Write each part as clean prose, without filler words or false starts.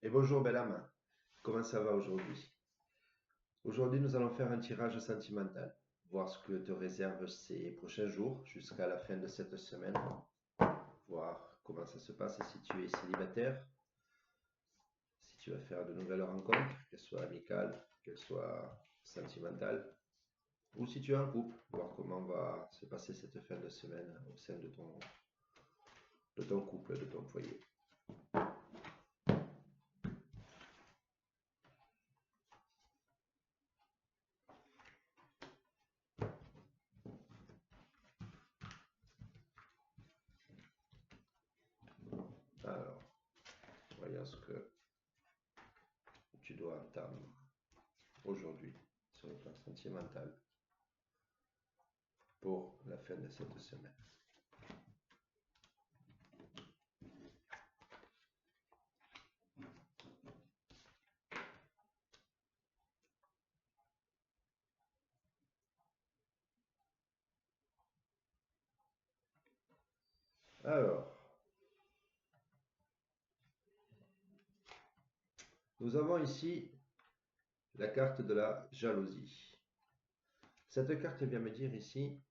Et bonjour belle âme, comment ça va aujourd'hui? Aujourd'hui nous allons faire un tirage sentimental, voir ce que te réservent ces prochains jours jusqu'à la fin de cette semaine, voir comment ça se passe si tu es célibataire, si tu vas faire de nouvelles rencontres, qu'elles soient amicales, qu'elles soient sentimentales, ou si tu es en couple, voir comment va se passer cette fin de semaine au sein de ton couple, de ton foyer. Alors, voyons ce que tu dois entendre aujourd'hui sur le plan sentimental pour la fin de cette semaine. Alors, nous avons ici la carte de la jalousie. Cette carte vient me dire ici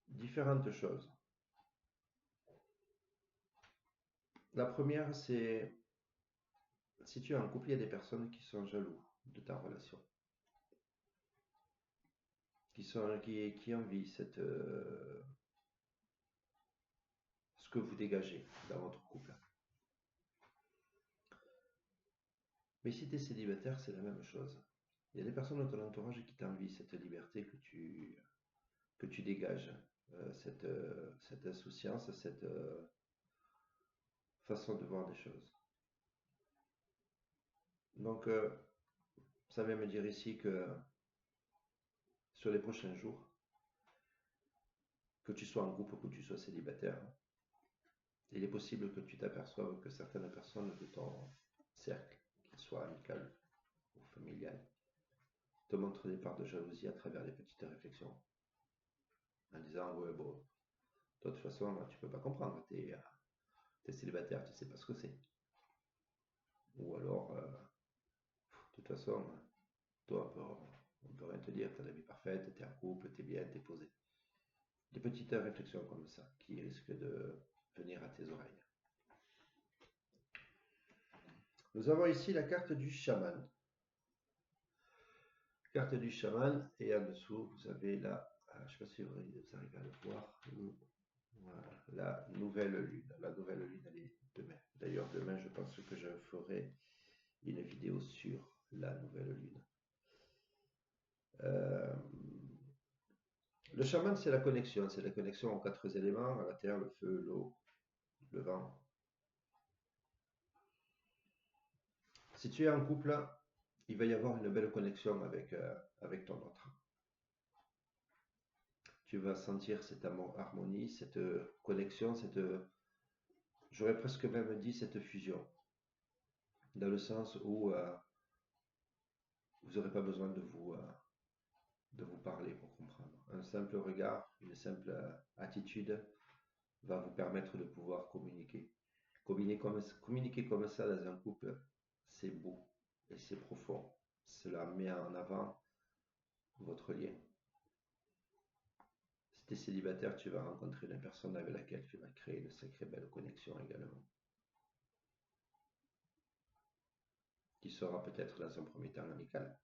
différentes choses. La première, c'est si tu es en couple, il y a des personnes qui sont jaloux de ta relation, qui envient ce que vous dégagez dans votre couple. Mais si tu es célibataire, c'est la même chose. Il y a des personnes dans ton entourage qui t'envient cette liberté que tu dégages, cette insouciance, cette façon de voir des choses. Donc, ça vient me dire ici que sur les prochains jours, que tu sois en couple ou que tu sois célibataire, il est possible que tu t'aperçoives que certaines personnes de ton cercle, qu'il soit amical ou familial, te montrent des parts de jalousie à travers des petites réflexions. En disant, ouais, bon, de toute façon, tu peux pas comprendre, tu es célibataire, tu sais pas ce que c'est. Ou alors, de toute façon, toi, on peut rien te dire, tu as la vie parfaite, tu es en couple, tu es bien, tu es posé. Des petites réflexions comme ça qui risquent de venir à tes oreilles. Nous avons ici la carte du chaman. Carte du chaman, et en dessous, vous avez la, je ne sais pas si vous arrivez à le voir, voilà, la nouvelle lune. La nouvelle lune, elle est demain. D'ailleurs, demain, je pense que je ferai une vidéo sur la nouvelle lune. Le chaman, c'est la connexion aux quatre éléments, à la terre, le feu, l'eau, le vent. Si tu es en couple, il va y avoir une belle connexion avec ton autre. Tu vas sentir cette harmonie, cette connexion, j'aurais presque même dit cette fusion, dans le sens où vous n'aurez pas besoin de vous parler pour comprendre. Un simple regard, une simple attitude va vous permettre de pouvoir communiquer. Communiquer comme ça dans un couple, c'est beau et c'est profond. Cela met en avant votre lien. Si tu es célibataire, tu vas rencontrer une personne avec laquelle tu vas créer une sacrée belle connexion également, qui sera peut-être dans un premier temps amicale.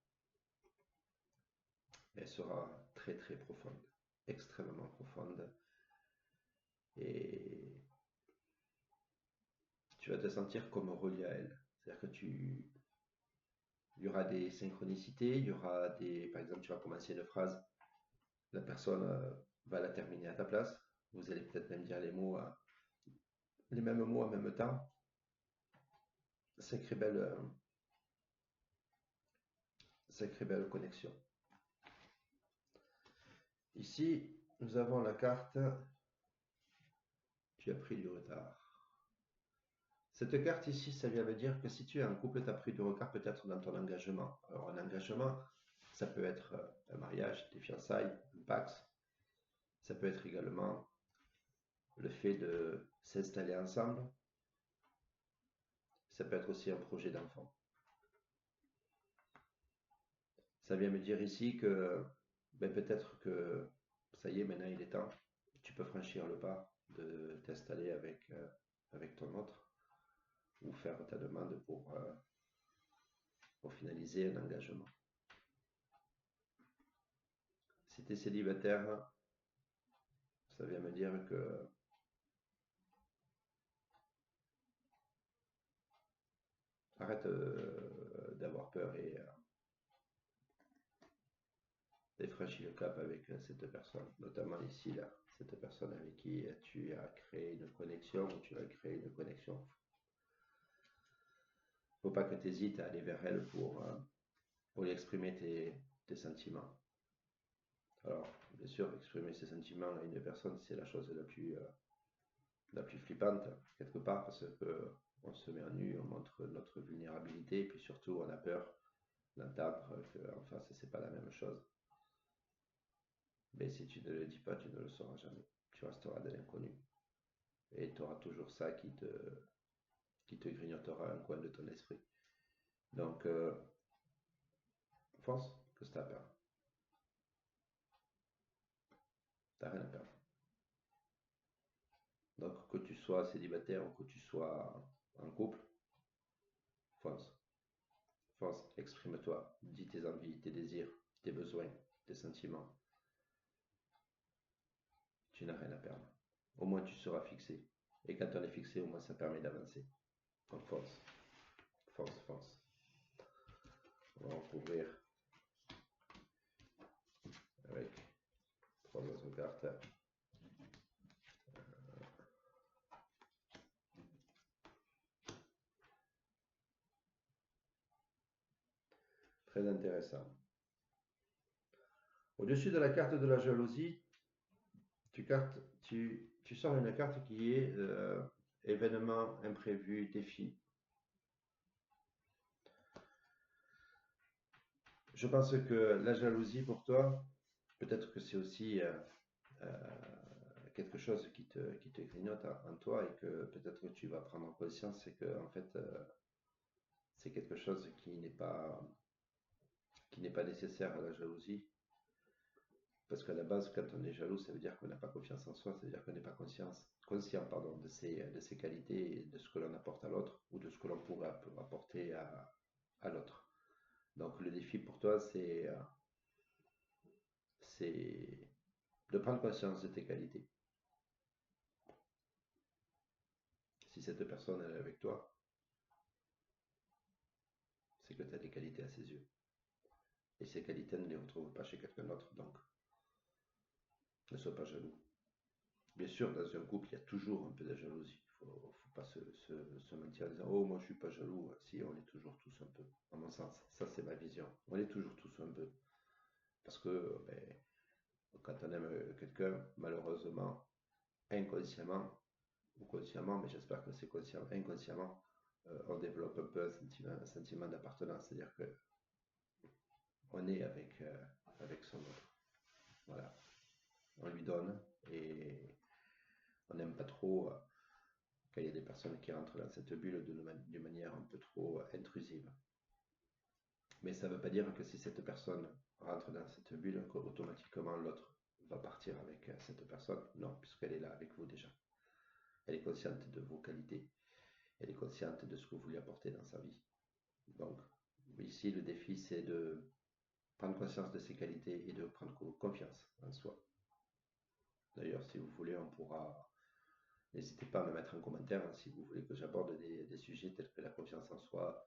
Elle sera très très profonde, extrêmement profonde, et tu vas te sentir comme relié à elle. C'est-à-dire que il y aura des synchronicités, il y aura par exemple, tu vas commencer une phrase, la personne va la terminer à ta place, vous allez peut-être même dire les mêmes mots en même temps. Sacrée belle connexion. Ici, nous avons la carte tu as pris du retard. Cette carte ici, ça vient me dire que si tu es en couple, tu as pris du retard peut-être dans ton engagement. Alors un engagement, ça peut être un mariage, des fiançailles, un pax. Ça peut être également le fait de s'installer ensemble, ça peut être aussi un projet d'enfant. Ça vient me dire ici que peut-être que ça y est, maintenant il est temps. Tu peux franchir le pas de t'installer avec ton autre ou faire ta demande pour finaliser un engagement. Si tu es célibataire, ça vient me dire que arrête d'avoir peur et franchis le cap avec cette personne, notamment ici, là, cette personne avec qui tu as créé une connexion ou tu as créé une connexion. Il ne faut pas que tu hésites à aller vers elle pour lui exprimer tes sentiments. Alors, bien sûr, exprimer ses sentiments à une personne, c'est la chose la plus flippante, quelque part, parce qu'on se met à nu, on montre notre vulnérabilité, et puis surtout, on a peur d'entendre qu'en face, c'est pas la même chose. Mais si tu ne le dis pas, tu ne le sauras jamais. Tu resteras de l'inconnu. Et tu auras toujours ça qui te grignotera un coin de ton esprit. Donc, fonce, que c'est à perdre. T'as rien à perdre. Donc, que tu sois célibataire ou que tu sois en couple, fonce. Fonce, exprime-toi, dis tes envies, tes désirs, tes besoins, tes sentiments. Tu n'as rien à perdre. Au moins, tu seras fixé. Et quand on est fixé, au moins, ça permet d'avancer. Donc, fonce. Fonce, fonce. On va recouvrir avec 3 autres cartes. Très intéressant. Au-dessus de la carte de la jalousie, tu sors une carte qui est événement imprévu, défi. Je pense que la jalousie pour toi, peut-être que c'est aussi quelque chose qui te grignote en toi et que peut-être que tu vas prendre conscience, c'est que en fait c'est quelque chose qui n'est pas nécessaire à la jalousie. Parce qu'à la base, quand on est jaloux, ça veut dire qu'on n'a pas confiance en soi, ça veut dire qu'on n'est pas conscient de ses qualités et de ce que l'on apporte à l'autre ou de ce que l'on pourrait apporter à l'autre. Donc le défi pour toi, c'est de prendre conscience de tes qualités. Si cette personne elle est avec toi, c'est que tu as des qualités à ses yeux. Et ces qualités ne les retrouve pas chez quelqu'un d'autre, donc ne sois pas jaloux. Bien sûr, dans un couple, il y a toujours un peu de jalousie. Il ne faut pas se mentir en disant oh, moi je suis pas jaloux. Si, on est toujours tous un peu, à mon sens. Ça, c'est ma vision. On est toujours tous un peu. Parce que quand on aime quelqu'un, malheureusement, inconsciemment, ou consciemment, mais j'espère que c'est conscient, inconsciemment, on développe un peu un sentiment d'appartenance. C'est-à-dire que on est avec son autre. Voilà. On lui donne et on n'aime pas trop quand il y a des personnes qui rentrent dans cette bulle d'une manière un peu trop intrusive. Mais ça ne veut pas dire que si cette personne rentre dans cette bulle, qu'automatiquement l'autre va partir avec cette personne. Non, puisqu'elle est là avec vous déjà. Elle est consciente de vos qualités. Elle est consciente de ce que vous lui apportez dans sa vie. Donc, ici, le défi, c'est de prendre conscience de ses qualités et de prendre confiance en soi. D'ailleurs, si vous voulez, on pourra... N'hésitez pas à me mettre en commentaire si vous voulez que j'aborde des sujets tels que la confiance en soi,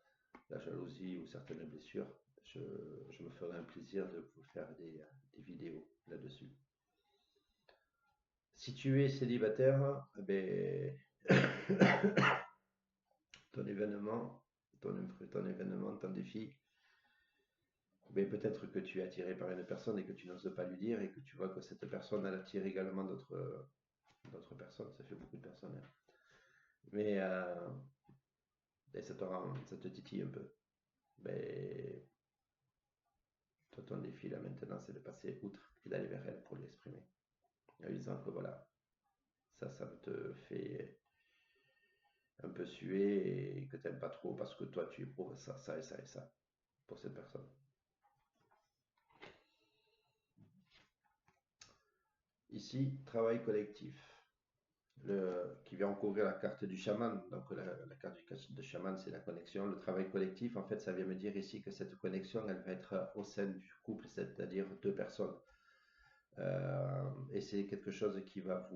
la jalousie ou certaines blessures. Je me ferai un plaisir de vous faire des vidéos là-dessus. Si tu es célibataire, ton événement, ton défi, peut-être que tu es attiré par une personne et que tu n'oses pas lui dire et que tu vois que cette personne elle attire également d'autres personnes. Ça fait beaucoup de personnes. Hein. Mais ça te titille un peu. Mais toi, ton défi là maintenant, c'est de passer outre et d'aller vers elle pour l'exprimer. En lui disant que voilà, Ça te fait un peu suer et que tu n'aimes pas trop parce que toi, tu éprouves ça, ça et ça et ça pour cette personne. Ici, travail collectif, qui vient couvrir la carte du chaman. Donc la carte de chaman, c'est la connexion. Le travail collectif, en fait, ça vient me dire ici que cette connexion, elle va être au sein du couple, c'est-à-dire deux personnes. Et c'est quelque chose qui va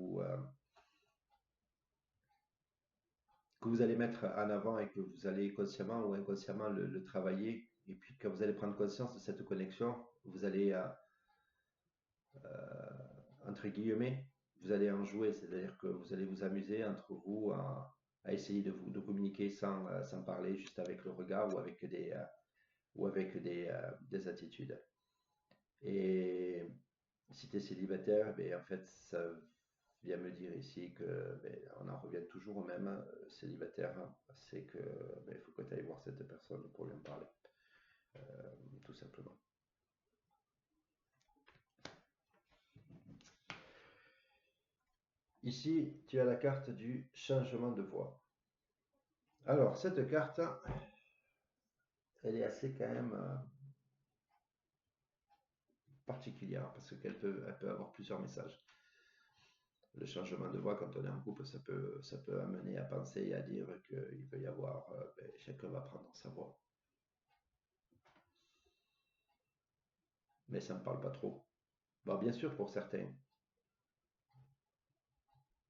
que vous allez mettre en avant et que vous allez consciemment ou inconsciemment le travailler. Et puis quand vous allez prendre conscience de cette connexion, vous allez, entre guillemets, vous allez en jouer. C'est-à-dire que vous allez vous amuser entre vous à essayer de communiquer sans parler, juste avec le regard ou avec des attitudes. Et si tu es célibataire, ben, en fait, ça vient me dire ici que ben, on en revient toujours au même célibataire, hein. C'est que ben, il faut que tu ailles voir cette personne pour lui en parler, tout simplement. Ici, tu as la carte du changement de voix. Alors, cette carte, elle est assez quand même particulière parce qu'elle peut avoir plusieurs messages. Le changement de voix, quand on est en couple, ça peut amener à penser et à dire qu'il peut y avoir, ben, chacun va prendre sa voix. Mais ça ne me parle pas trop. Bon, bien sûr pour certains,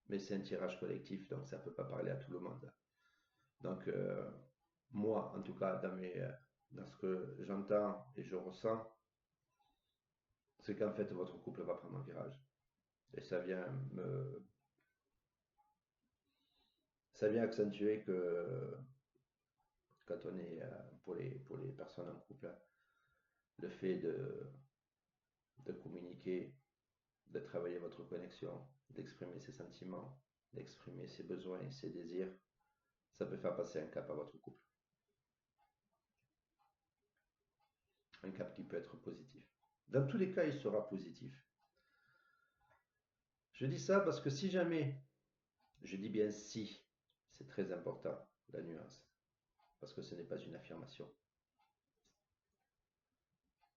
mais c'est un tirage collectif, donc ça ne peut pas parler à tout le monde. Donc, moi, en tout cas, dans ce que j'entends et je ressens, c'est qu'en fait, votre couple va prendre un virage. Et ça vient accentuer que quand on est, pour les personnes en couple, le fait de communiquer, de travailler votre connexion, d'exprimer ses sentiments, d'exprimer ses besoins et ses désirs, ça peut faire passer un cap à votre couple. Un cap qui peut être positif. Dans tous les cas, il sera positif. Je dis ça parce que si jamais, je dis bien si, c'est très important, la nuance, parce que ce n'est pas une affirmation.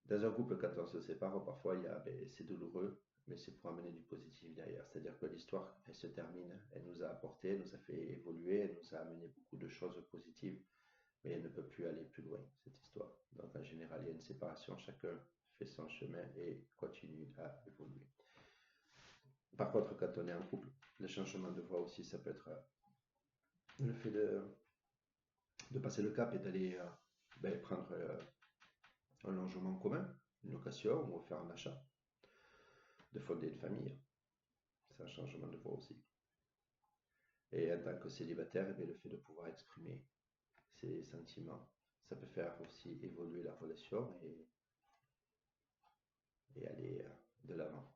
Dans un couple, quand on se sépare, parfois c'est douloureux, mais c'est pour amener du positif derrière. C'est-à-dire que l'histoire, elle se termine, elle nous a apporté, elle nous a fait évoluer, elle nous a amené beaucoup de choses positives, mais elle ne peut plus aller plus loin, cette histoire. Donc en général, il y a une séparation, chacun fait son chemin et continue à évoluer. Par contre, quand on est en couple, le changement de voie aussi, ça peut être le fait de passer le cap et d'aller prendre un logement commun, une location ou faire un achat, de fonder une famille. C'est un changement de voie aussi. Et en tant que célibataire, le fait de pouvoir exprimer ses sentiments, ça peut faire aussi évoluer la relation et aller de l'avant.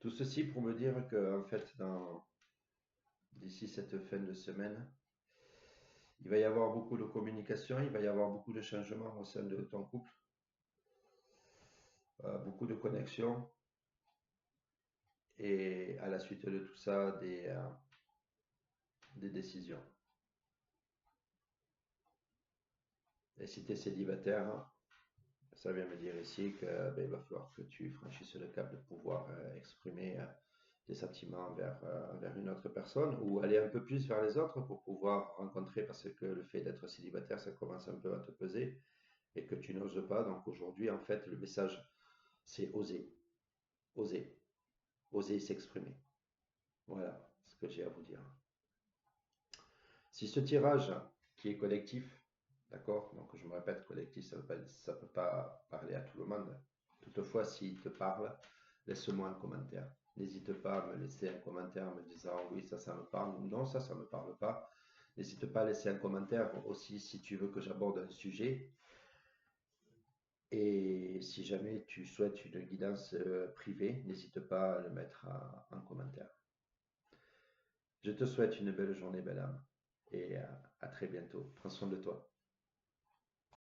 Tout ceci pour me dire que, en fait, d'ici cette fin de semaine, il va y avoir beaucoup de communication, il va y avoir beaucoup de changements au sein de ton couple, beaucoup de connexions, et à la suite de tout ça, des décisions. Et si tu es célibataire, ça vient me dire ici qu'il va falloir que tu franchisses le cap de pouvoir exprimer tes sentiments vers une autre personne ou aller un peu plus vers les autres pour pouvoir rencontrer, parce que le fait d'être célibataire, ça commence un peu à te peser et que tu n'oses pas. Donc aujourd'hui, en fait, le message, c'est oser, oser, oser s'exprimer. Voilà ce que j'ai à vous dire. Si ce tirage qui est collectif, d'accord, donc je me répète, collectif, ça ne peut pas parler à tout le monde. Toutefois, s'il te parle, laisse-moi un commentaire. N'hésite pas à me laisser un commentaire en me disant oui, ça me parle, ou non, ça ne me parle pas. N'hésite pas à laisser un commentaire aussi si tu veux que j'aborde un sujet. Et si jamais tu souhaites une guidance privée, n'hésite pas à le mettre en commentaire. Je te souhaite une belle journée, belle âme, et à très bientôt. Prends soin de toi.